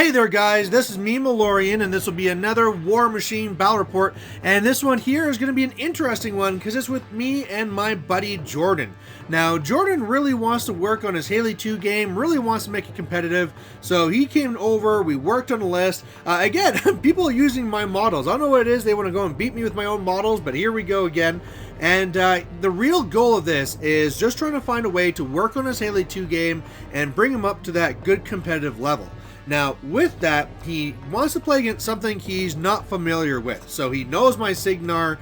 Hey there guys, this is me Malorian, and this will be another War Machine Battle Report, and this one here is going to be an interesting one because it's with me and my buddy Jordan. Now Jordan really wants to work on his Haley2 game, really wants to make it competitive, so he came over, we worked on a list. Again, people are using my models. I don't know what it is, they want to go and beat me with my own models, but here we go again. And the real goal of this is just trying to find a way to work on his Haley2 game and bring him up to that good competitive level. Now, with that, he wants to play against something he's not familiar with. So he knows my Signar.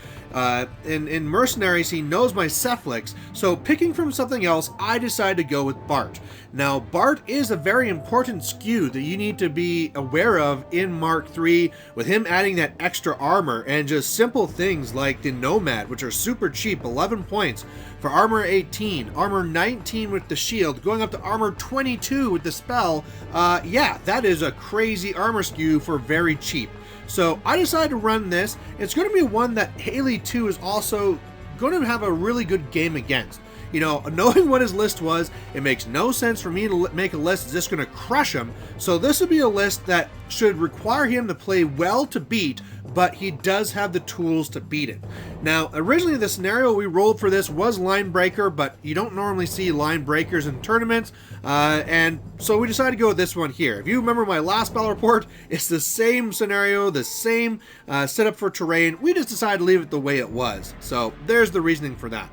In Mercenaries, he knows my Cephalix. So picking from something else, I decided to go with Bart. Now, Bart is a very important SKU that you need to be aware of in Mark III, with him adding that extra armor and just simple things like the Nomad, which are super cheap, 11 points for armor 18, armor 19 with the shield, going up to armor 22 with the spell. Yeah, that is a crazy armor SKU for very cheap. So I decided to run this. It's going to be one that Haley2 is also going to have a really good game against. You know, knowing what his list was, it makes no sense for me to make a list that's just going to crush him. So this would be a list that should require him to play well to beat, but he does have the tools to beat it. Now, originally the scenario we rolled for this was Line Breaker, but you don't normally see Line Breakers in tournaments, and so we decided to go with this one here. If you remember my last battle report, it's the same scenario, the same setup for terrain. We just decided to leave it the way it was. So there's the reasoning for that.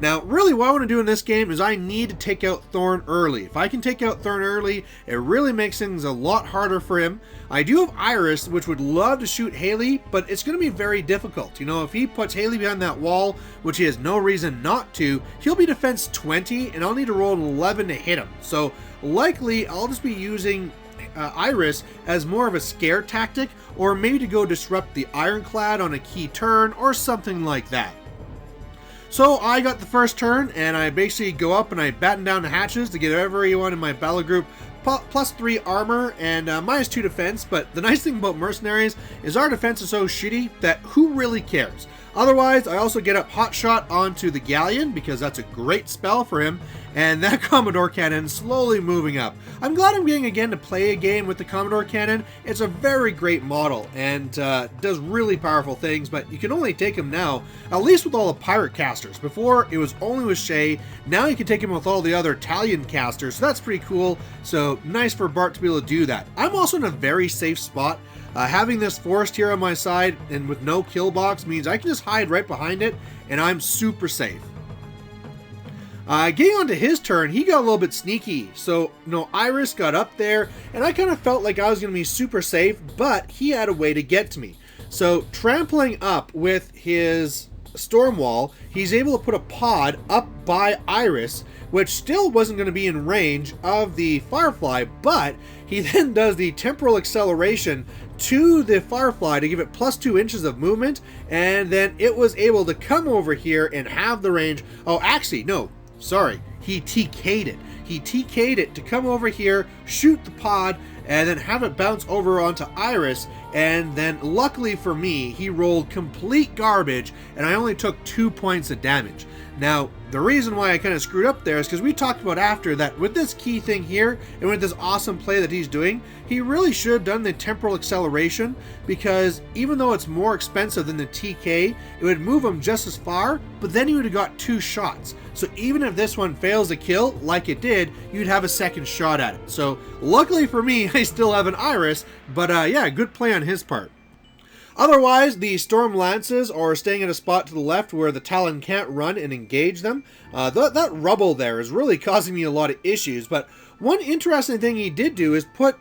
Now, really what I want to do in this game is I need to take out Thorn early. If I can take out Thorn early, it really makes things a lot harder for him. I do have Iris, which would love to shoot Haley, but it's going to be very difficult. You know, if he puts Haley behind that wall, which he has no reason not to, he'll be defense 20, and I'll need to roll an 11 to hit him. So likely, I'll just be using Iris as more of a scare tactic, or maybe to go disrupt the Ironclad on a key turn, or something like that. So I got the first turn, and I basically go up and I batten down the hatches to get everyone in my battle group plus 3 armor and minus 2 defense. But the nice thing about Mercenaries is our defense is so shitty that who really cares? Otherwise, I also get up Hotshot onto the Galleon because that's a great spell for him, and that Commodore Cannon slowly moving up. I'm glad I'm getting again to play a game with the Commodore Cannon. It's a very great model and does really powerful things, but you can only take him now, at least with all the pirate casters. Before, it was only with Shay. Now you can take him with all the other Italian casters, so that's pretty cool. So nice for Bart to be able to do that. I'm also in a very safe spot. Having this forest here on my side and with no kill box means I can just hide right behind it, and I'm super safe. Getting on to his turn, he got a little bit sneaky. So, Iris got up there, and I kind of felt like I was going to be super safe, but he had a way to get to me. So, trampling up with his storm wall, he's able to put a pod up by Iris, which still wasn't going to be in range of the Firefly, but he then does the temporal acceleration to the Firefly to give it plus 2 inches of movement, and then it was able to come over here and have the range. Oh, actually, no, sorry, he TK'd it. He TK'd it to come over here, shoot the pod, and then have it bounce over onto Iris, and then luckily for me, he rolled complete garbage, and I only took 2 points of damage. Now, the reason why I kind of screwed up there is because we talked about after that with this key thing here and with this awesome play that he's doing, he really should have done the temporal acceleration, because even though it's more expensive than the TK, it would move him just as far, but then he would have got 2 shots. So even if this one fails to kill, like it did, you'd have a second shot at it. So luckily for me, I still have an Iris, but yeah, good play on his part. Otherwise, the Storm Lances are staying at a spot to the left where the Talon can't run and engage them. That rubble there is really causing me a lot of issues, but one interesting thing he did do is put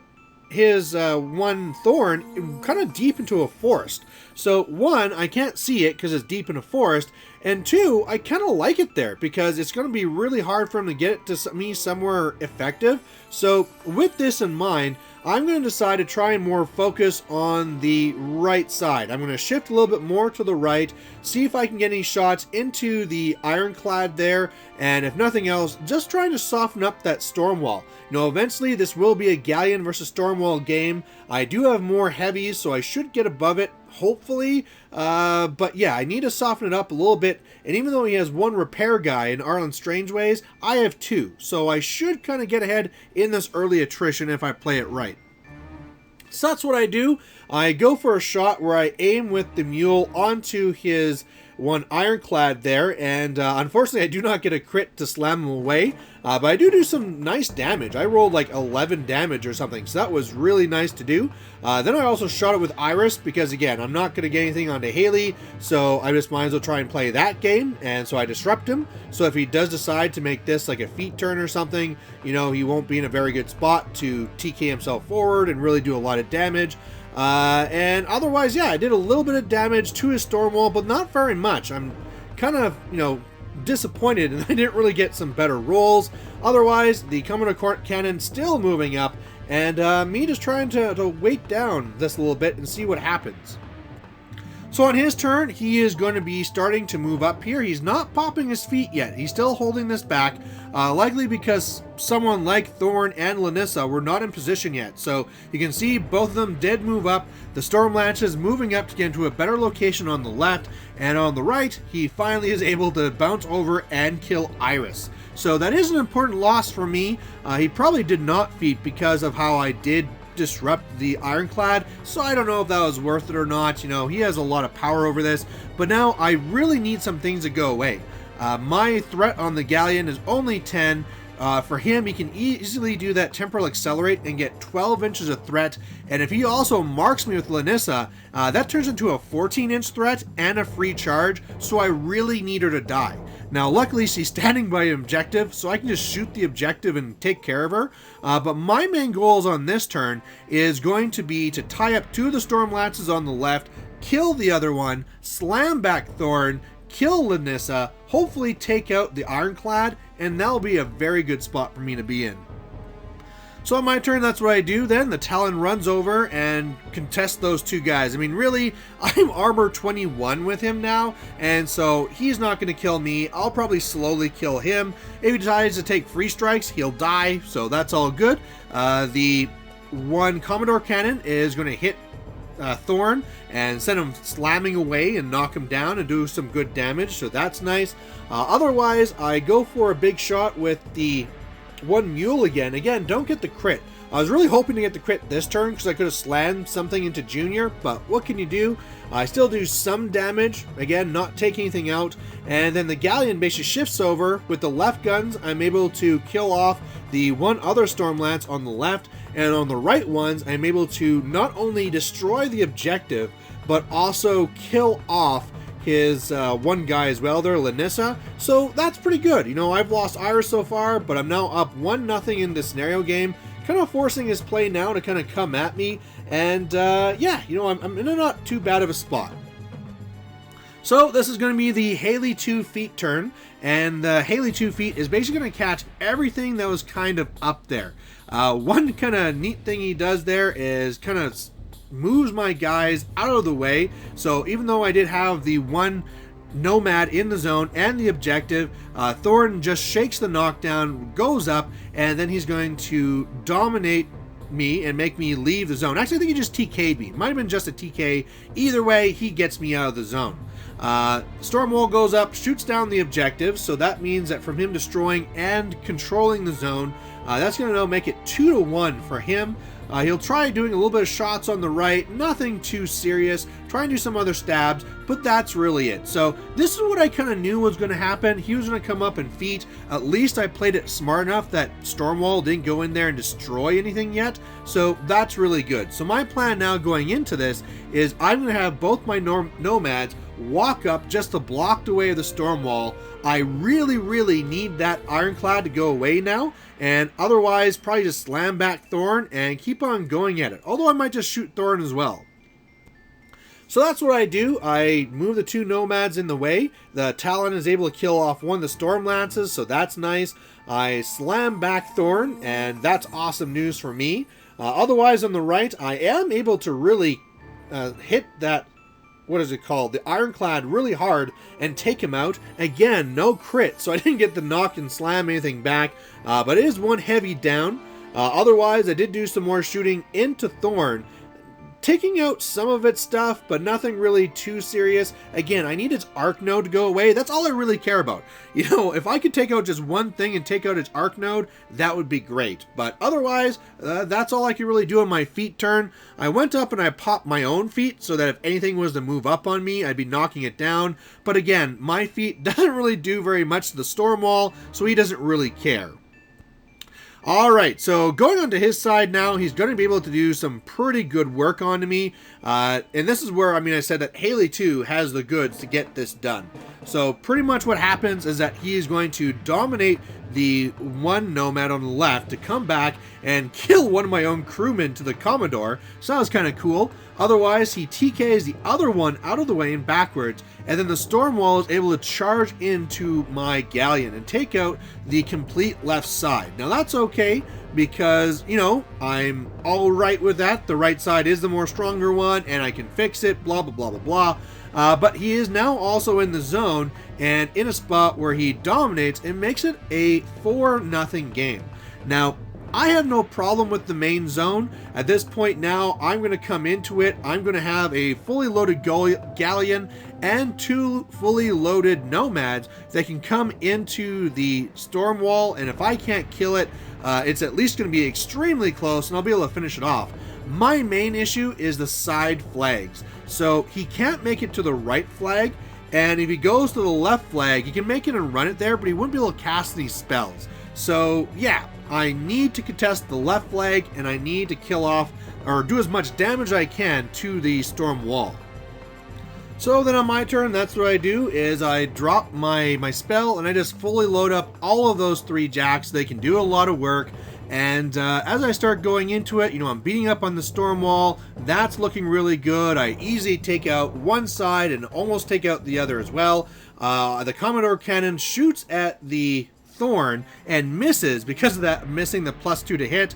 his one Thorn kind of deep into a forest. So one, I can't see it because it's deep in a forest, and two, I kind of like it there because it's going to be really hard for him to get it to me somewhere effective. So with this in mind, I'm going to decide to try and more focus on the right side. I'm going to shift a little bit more to the right, see if I can get any shots into the Ironclad there, and if nothing else, just trying to soften up that storm wall. Eventually this will be a Galleon versus storm wall game. I do have more heavies, so I should get above it, hopefully. But yeah, I need to soften it up a little bit, and even though he has one repair guy in Arlen Strangeways, I have 2, so I should kind of get ahead in this early attrition if I play it right. So that's what I do. I go for a shot where I aim with the mule onto his one ironclad there, and unfortunately I do not get a crit to slam him away, but I do some nice damage. I rolled like 11 damage or something, so that was really nice to do. Then I also shot it with Iris, because again, I'm not going to get anything onto Haley, so I just might as well try and play that game, and so I disrupt him. So if he does decide to make this like a feat turn or something, you know, he won't be in a very good spot to TK himself forward and really do a lot of damage. And otherwise, yeah, I did a little bit of damage to his storm wall, but not very much. I'm kind of, you know, disappointed, and I didn't really get some better rolls. Otherwise, the Commodore Cannon still moving up, and me just trying to weight down this a little bit and see what happens. So on his turn, he is going to be starting to move up here. He's not popping his feet yet. He's still holding this back, likely because someone like Thorn and Lanissa were not in position yet. So you can see both of them did move up. The Storm Lance is moving up to get into a better location on the left, and on the right, he finally is able to bounce over and kill Iris. So that is an important loss for me. He probably did not feat because of how I did disrupt the ironclad, so I don't know if that was worth it or not. You know, he has a lot of power over this, but now I really need some things to go away. My threat on the galleon is only 10. For him, he can easily do that temporal accelerate and get 12 inches of threat, and if he also marks me with Lanissa, that turns into a 14-inch threat and a free charge, so I really need her to die. Now, luckily, she's standing by an objective, so I can just shoot the objective and take care of her. But my main goals on this turn is going to be to tie up 2 of the Storm Lances on the left, kill the other one, slam back Thorn, kill Lanissa, hopefully take out the Ironclad, and that'll be a very good spot for me to be in. So on my turn, that's what I do then. The Talon runs over and contests those 2 guys. I mean, really, I'm armor 21 with him now, and so he's not going to kill me. I'll probably slowly kill him. If he decides to take free strikes, he'll die, so that's all good. The one Commodore Cannon is going to hit Thorn and send him slamming away and knock him down and do some good damage, so that's nice. Otherwise, I go for a big shot with the one mule again. Again, don't get the crit. I was really hoping to get the crit this turn because I could have slammed something into Junior, but what can you do? I still do some damage, again, not taking anything out, and then the galleon basically shifts over. With the left guns, I'm able to kill off the one other Storm Lance on the left, and on the right ones, I'm able to not only destroy the objective, but also kill off his one guy as well there, Lanissa. So that's pretty good. You know, I've lost Iris so far, but I'm now up 1-0 in the scenario game, kind of forcing his play now to kind of come at me. And yeah, you know, I'm in a not too bad of a spot. So this is going to be the Haley2 feat turn, and the Haley2 feat is basically going to catch everything that was kind of up there. One kind of neat thing he does there is kind of moves my guys out of the way, so even though I did have the one nomad in the zone and the objective, Thorn just shakes the knockdown, goes up, and then he's going to dominate me and make me leave the zone. Actually, I think he just TK'd me. Might have been just a TK. Either way, he gets me out of the zone. Stormwall goes up, shoots down the objective, so that means that from him destroying and controlling the zone, that's going to make it 2-1 for him. He'll try doing a little bit of shots on the right, nothing too serious, try and do some other stabs, but that's really it. So this is what I kind of knew was going to happen. He was going to come up and feat. At least I played it smart enough that Stormwall didn't go in there and destroy anything yet, so that's really good. So my plan now going into this is I'm going to have both my nomads walk up just to block the way of the Stormwall. I really need that Ironclad to go away now, and otherwise probably just slam back Thorn and keep on going at it. Although I might just shoot Thorn as well. So that's what I do. I move the 2 nomads in the way. The Talon is able to kill off one of the Storm Lances, so that's nice. I slam back Thorn, and that's awesome news for me. Otherwise on the right, I am able to really hit that, what is it called, the Ironclad really hard and take him out. Again, no crit, so I didn't get the knock and slam anything back, but it is one heavy down. Otherwise, I did do some more shooting into Thorn. taking out some of its stuff, but nothing really too serious. Again, I need its arc node to go away. That's all I really care about. You know, if I could take out just one thing and take out its arc node, that would be great. But otherwise, that's all I could really do on my feet turn. I went up and I popped my own feet so that if anything was to move up on me, I'd be knocking it down. But again, my feet doesn't really do very much to the storm wall, so he doesn't really care. Alright, so going on to his side now, he's going to be able to do some pretty good work onto me. And this is where, I said that Haley2 has the goods to get this done. So pretty much what happens is that he is going to dominate the one nomad on the left to come back and kill one of my own crewmen to the Commodore. So that was kind of cool. Otherwise, he TKs the other one out of the way and backwards, and then the storm wall is able to charge into my galleon and take out the complete left side. Now that's okay, because, you know, I'm all right with that. The right side is the more stronger one, and I can fix it, blah, blah, blah, blah, blah. But he is now also in the zone and in a spot where he dominates and makes it a 4-0 game. Now, I have no problem with the main zone. At this point now, I'm going to come into it. I'm going to have a fully loaded galleon and 2 fully loaded nomads that can come into the storm wall. And if I can't kill it, it's at least going to be extremely close and I'll be able to finish it off. My main issue is the side flags. So he can't make it to the right flag. And if he goes to the left flag, he can make it and run it there, but he wouldn't be able to cast these spells. So yeah, I need to contest the left flag and I need to kill off or do as much damage as I can to the storm wall. So then on my turn, that's what I do is I drop my spell and I just fully load up all of those 3 jacks. They can do a lot of work. And as I start going into it, you know, I'm beating up on the storm wall. That's looking really good. I easily take out one side and almost take out the other as well. The Commodore cannon shoots at the Thorn and misses because of that, missing the +2 to hit.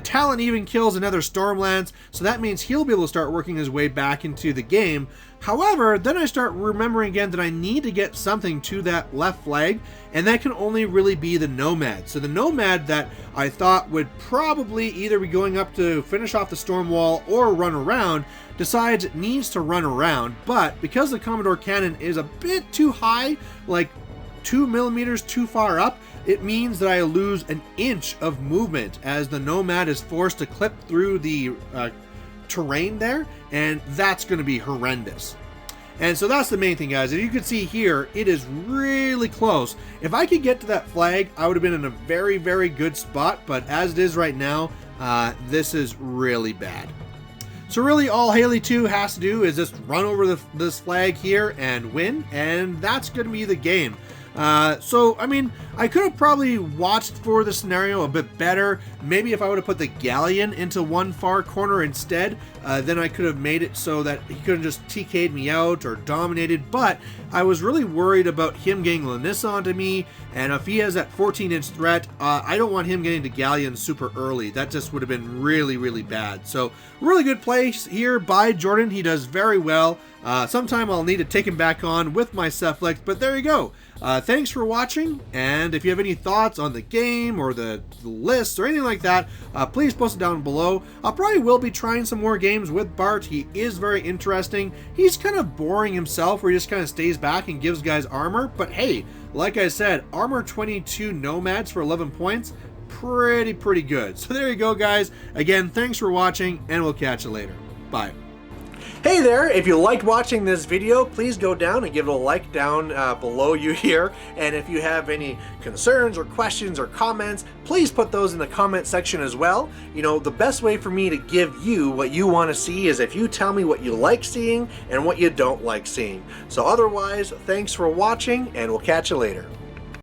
Talon even kills another Stormlance, so that means he'll be able to start working his way back into the game. However, then I start remembering again that I need to get something to that left flag, and that can only really be the Nomad. So the Nomad that I thought would probably either be going up to finish off the storm wall or run around, decides it needs to run around, but because the Commodore cannon is a bit too high, like 2 millimeters too far up, it means that I lose an inch of movement as the Nomad is forced to clip through the terrain there, and that's going to be horrendous. And so that's the main thing, guys. As you can see here, it is really close. If I could get to that flag, I would have been in a very, very good spot, but as it is right now, this is really bad. So really all Haley2 has to do is just run over this flag here and win, and that's going to be the game. So, I mean, I could have probably watched for the scenario a bit better. Maybe if I would have put the galleon into one far corner instead, then I could have made it so that he couldn't just TK'd me out or dominated. But I was really worried about him getting Lanissa onto me, and if he has that 14-inch threat, I don't want him getting to galleon super early. That just would have been really, really bad. So, really good play here by Jordan. He does very well. Sometime I'll need to take him back on with my Cephalix, but there you go. Thanks for watching, and if you have any thoughts on the game or the list or anything like that, please post it down below. I probably will be trying some more games with Bart. He is very interesting. He's kind of boring himself, where he just kind of stays back and gives guys armor, but hey, like I said, armor 22 nomads for 11 points, pretty good. So there you go, guys. Again, thanks for watching, and we'll catch you later. Bye. Hey there, if you liked watching this video, please go down and give it a like down below you here. And if you have any concerns or questions or comments, please put those in the comment section as well. You know, the best way for me to give you what you want to see is if you tell me what you like seeing and what you don't like seeing. So otherwise, thanks for watching, and we'll catch you later.